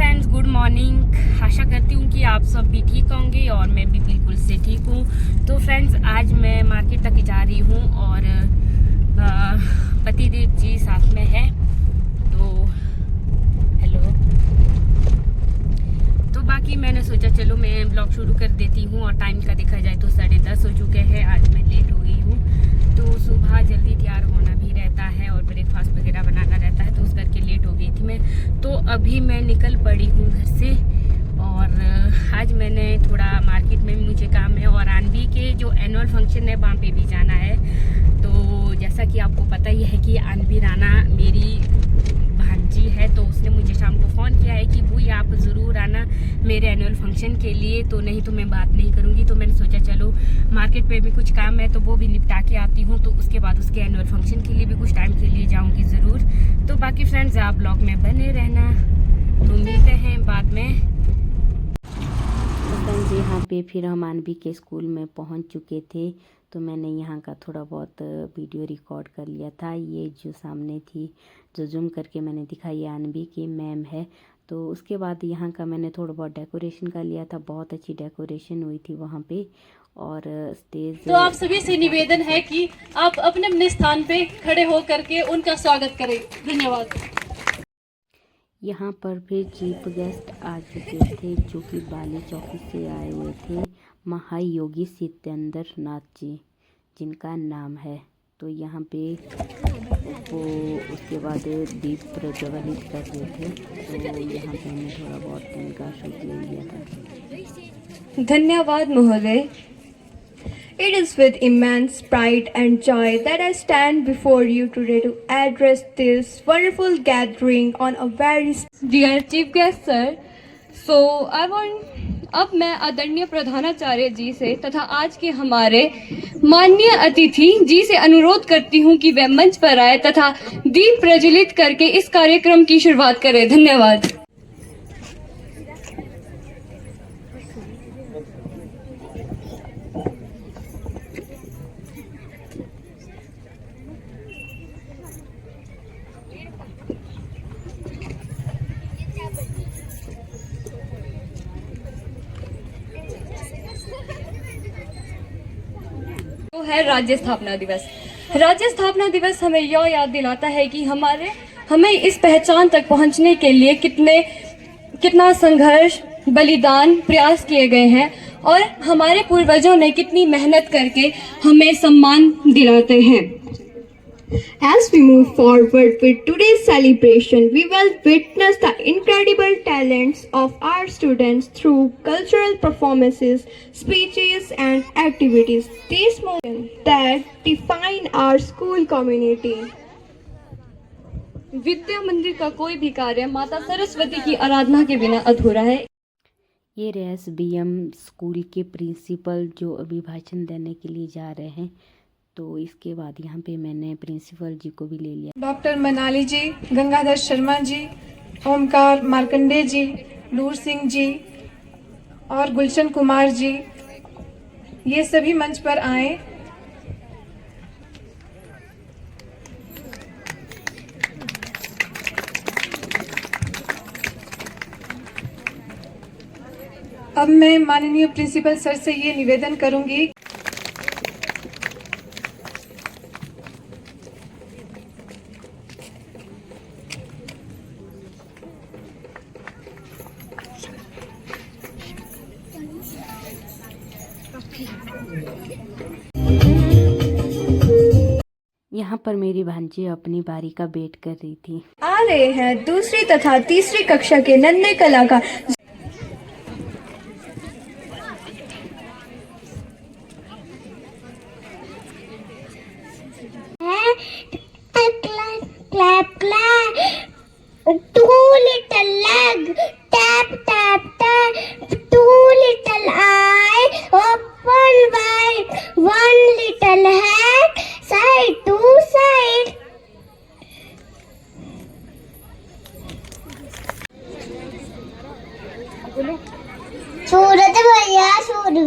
Friends, good morning. आशा करती हूँ कि आप सब भी ठीक होंगे और मैं भी बिल्कुल से ठीक हूँ। तो फ्रेंड्स, आज मैं मार्केट तक जा रही हूँ और पतिदेव जी साथ में है। तो हेलो। तो बाकी मैंने सोचा चलो मैं ब्लॉग शुरू कर देती हूँ। और टाइम का देखा जाए तो 10:30 हो चुके हैं। आज मैं लेट हो गई हूँ। तो सुबह जल्दी तैयार होना भी रहता है और ब्रेकफास्ट वगैरह बनाना रहता है, तो उस करके लेट हो गई थी मैं। तो अभी मैं निकल पड़ी हूँ घर से और आज मैंने थोड़ा मार्केट में भी मुझे काम है और आनवी के जो एनुअल फंक्शन है वहाँ पे भी जाना है। तो जैसा कि आपको पता ही है कि आनवी राना मेरी भांजी है, तो उसने मुझे शाम को फ़ोन किया है कि बुई आप ज़रूर आना मेरे एनुअल फंक्शन के लिए, तो नहीं तो मैं बात नहीं करूँगी। तो मैंने सोचा चलो मार्केट में भी कुछ काम है तो वो भी निपटा के आती हूँ, तो उसके बाद उसके एनुअल फंक्शन के लिए भी कुछ टाइम के लिए जाऊँगी ज़रूर। तो बाकी फ्रेंड्स, आप ब्लॉग में बने रहना। तो मिलते हैं बाद में। फ्रेंड्स, यहाँ पे फिर हम आनवी के स्कूल में पहुँच चुके थे, तो मैंने यहाँ का थोड़ा बहुत वीडियो रिकॉर्ड कर लिया था। ये जो सामने थी, जो जूम करके मैंने दिखाई, ये आनवी की मैम है। तो उसके बाद यहाँ का मैंने थोड़ा बहुत डेकोरेशन कर लिया था। बहुत अच्छी डेकोरेशन हुई थी वहाँ पे। और स्टेज तो आप सभी से निवेदन है कि आप अपने अपने स्थान पे खड़े हो करके उनका स्वागत करें। धन्यवाद। यहाँ पर फिर चीफ गेस्ट आ चुके थे, जो कि बाली चौकी से आए हुए थे, महायोगी सत्येंद्र नाथ जी जिनका नाम है। तो यहाँ पे वो उसके बाद दीप प्रज्वलित कर रहे थे, तो यहाँ पे हमने थोड़ा बहुत इनका शूट ले लिया था। धन्यवाद महोदय। It is with immense pride and joy that I stand before you today to address this wonderful gathering on a very dear chief guest sir. So I want अब मैं आदरणीय प्रधानाचार्य जी से तथा आज के हमारे माननीय अतिथि जी से अनुरोध करती हूं कि वे मंच पर आए तथा दीप प्रज्वलित करके इस कार्यक्रम की शुरुआत करें। धन्यवाद। तो है राज्य स्थापना दिवस। राज्य स्थापना दिवस हमें यह याद दिलाता है कि हमें इस पहचान तक पहुंचने के लिए कितना संघर्ष, बलिदान, प्रयास किए गए हैं और हमारे पूर्वजों ने कितनी मेहनत करके हमें सम्मान दिलाते हैं। As we move forward with today's celebration, we will witness the incredible talents of our students through cultural performances, speeches, and activities. These moments that define our school community. विद्या मंदिर का कोई भी कार्य माता सरस्वती की आराधना के बिना अधूरा है। ये SBM स्कूल के प्रिंसिपल जो अभी भाषण देने के लिए जा रहे हैं। तो इसके बाद यहाँ पे मैंने प्रिंसिपल जी को भी ले लिया। डॉक्टर मनाली जी, गंगाधर शर्मा जी, ओमकार मार्कंडे जी, नूर सिंह जी और गुलशन कुमार जी, ये सभी मंच पर आए। अब मैं माननीय प्रिंसिपल सर से ये निवेदन करूंगी। यहाँ पर मेरी भांजी अपनी बारी का वेट कर रही थी। आ रहे हैं दूसरी तथा तीसरी कक्षा के नन्हे कलाकार। Clap, clap, two little leg, tap, tap, tap, two little eye, open wide, one little head, side to side. सूरज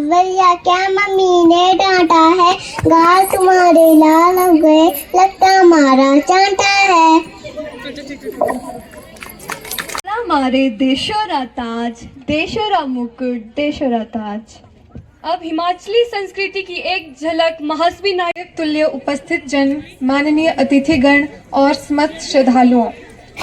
भैया क्या मम्मी ने डांटा है, गाल तुम्हारे लाल हो गए, लगता हमारा चांटा है। तुम्हारे देशोरा ताज, देशोरा मुकुट, देशोरा ताज। अब हिमाचली संस्कृति की एक झलक महासवी नायक तुल्य उपस्थित जन, माननीय अतिथिगण और समस्त श्रद्धालुओं,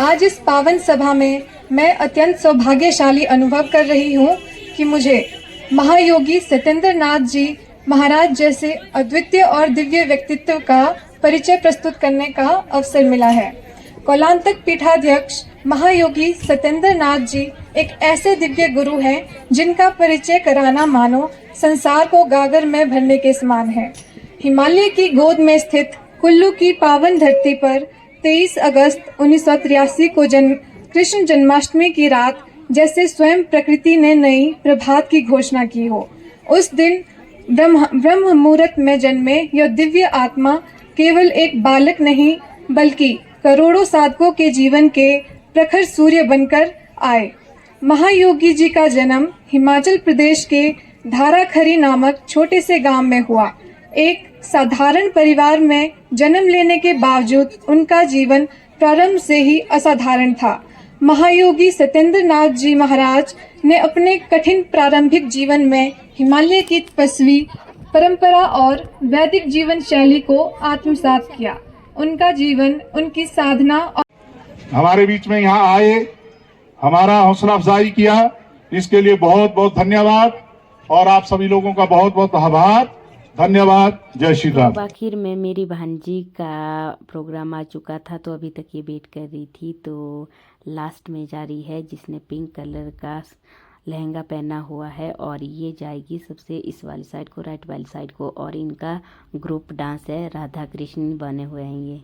आज इस पावन सभा में मैं अत्यंत सौभाग्यशाली अनुभव कर रही हूँ कि मुझे महायोगी सत्येंद्र नाथ जी महाराज जैसे अद्वितीय और दिव्य व्यक्तित्व का परिचय प्रस्तुत करने का अवसर मिला है। कौलांतक पीठाध्यक्ष महायोगी सत्येंद्र नाथ जी एक ऐसे दिव्य गुरु हैं जिनका परिचय कराना मानो संसार को गागर में भरने के समान है। हिमालय की गोद में स्थित कुल्लू की पावन धरती पर 23 अगस्त 1983 को कृष्ण जन्माष्टमी की रात जैसे स्वयं प्रकृति ने नई प्रभात की घोषणा की हो, उस दिन ब्रह्म मुहूर्त में जन्मे यह दिव्य आत्मा केवल एक बालक नहीं बल्कि करोड़ों साधकों के जीवन के प्रखर सूर्य बनकर आए। महायोगी जी का जन्म हिमाचल प्रदेश के धाराखरी नामक छोटे से गांव में हुआ। एक साधारण परिवार में जन्म लेने के बावजूद उनका जीवन प्रारंभ से ही असाधारण था। महायोगी सत्येंद्र नाथ जी महाराज ने अपने कठिन प्रारंभिक जीवन में हिमालय की तपस्वी परंपरा और वैदिक जीवन शैली को आत्मसात किया। उनका जीवन, उनकी साधना और हमारे बीच में यहाँ आए, हमारा हौसला अफजाई किया, इसके लिए बहुत बहुत धन्यवाद और आप सभी लोगों का बहुत बहुत आभार। धन्यवाद। जय श्री राम। अब आखिर में मेरी भांजी का प्रोग्राम आ चुका था तो अभी तक ये वेट कर रही थी, तो लास्ट में जा रही है जिसने पिंक कलर का लहंगा पहना हुआ है और ये जाएगी सबसे इस वाली साइड को, राइट वाली साइड को, और इनका ग्रुप डांस है, राधा कृष्ण बने हुए हैं ये।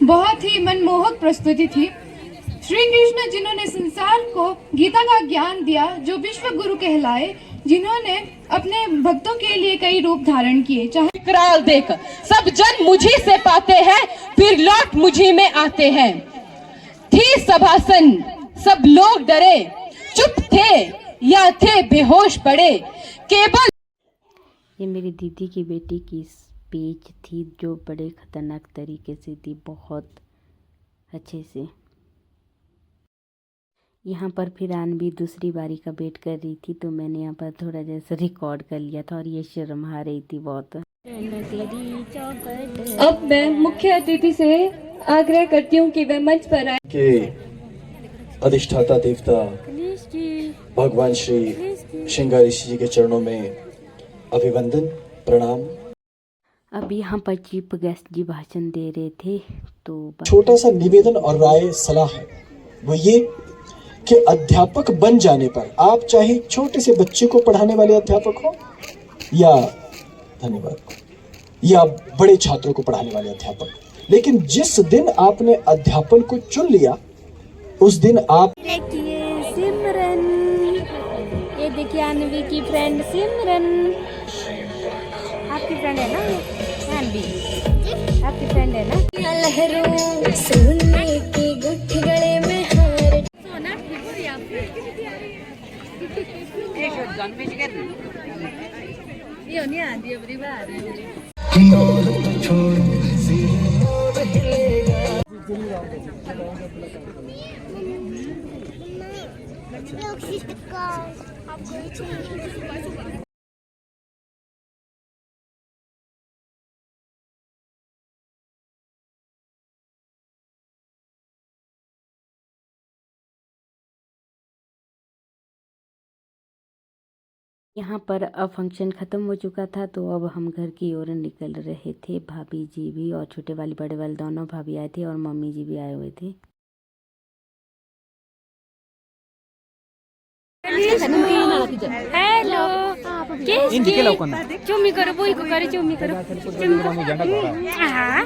बहुत ही मनमोहक प्रस्तुति थी। श्री कृष्ण जिन्होंने संसार को गीता का ज्ञान दिया, जो विश्व गुरु कहलाए, जिन्होंने अपने भक्तों के लिए कई रूप धारण किए। चाहे विकराल देख सब जन मुझी से पाते हैं, फिर लौट मुझी में आते हैं। थी सभासन सब लोग डरे, चुप थे या थे बेहोश पड़े, केवल। ये मेरी दीदी की बेटी की स्पीच थी जो बड़े खतरनाक तरीके से थी, बहुत अच्छे से। यहाँ पर फिर आनवी दूसरी बारी का वेट कर रही थी तो मैंने यहाँ पर थोड़ा जैसा रिकॉर्ड कर लिया था और ये शर्मा रही थी बहुत। अब मैं मुख्य अतिथि से आग्रह करती हूँ कि वह मंच पर आए। के अधिष्ठाता देवता भगवान श्री श्रृंगार ऋषि जी के चरणों में अभिवंदन प्रणाम। अब यहाँ पर चीफ गेस्ट जी भाषण दे रहे थे तो छोटा सा निवेदन और राय सलाह है वो ये कि अध्यापक बन जाने पर आप चाहे छोटे से बच्चे को पढ़ाने वाले अध्यापक हो या धन्यवाद या बड़े छात्रों को पढ़ाने वाले अध्यापक, लेकिन जिस दिन आपने अध्यापन को चुन लिया उस दिन आप सिमरन, ये देखिए अनवी की फ्रेंड सिमरन, आपकी फ्रेंड है ना ये अनवी, आपकी फ्रेंड है ना। लहरों सोने की गुठ गले में हार सोना ठीक है ये नहीं आती अपनी बात यहाँ पर अब फंक्शन ख़त्म हो चुका था तो अब हम घर की ओर निकल रहे थे। भाभी जी भी और छोटे वाली बड़े वाले दोनों भाभी आए थे और मम्मी जी भी आए हुए थे। हेलो चुम्मी करो बोई को करे चुम्मी करो हाँ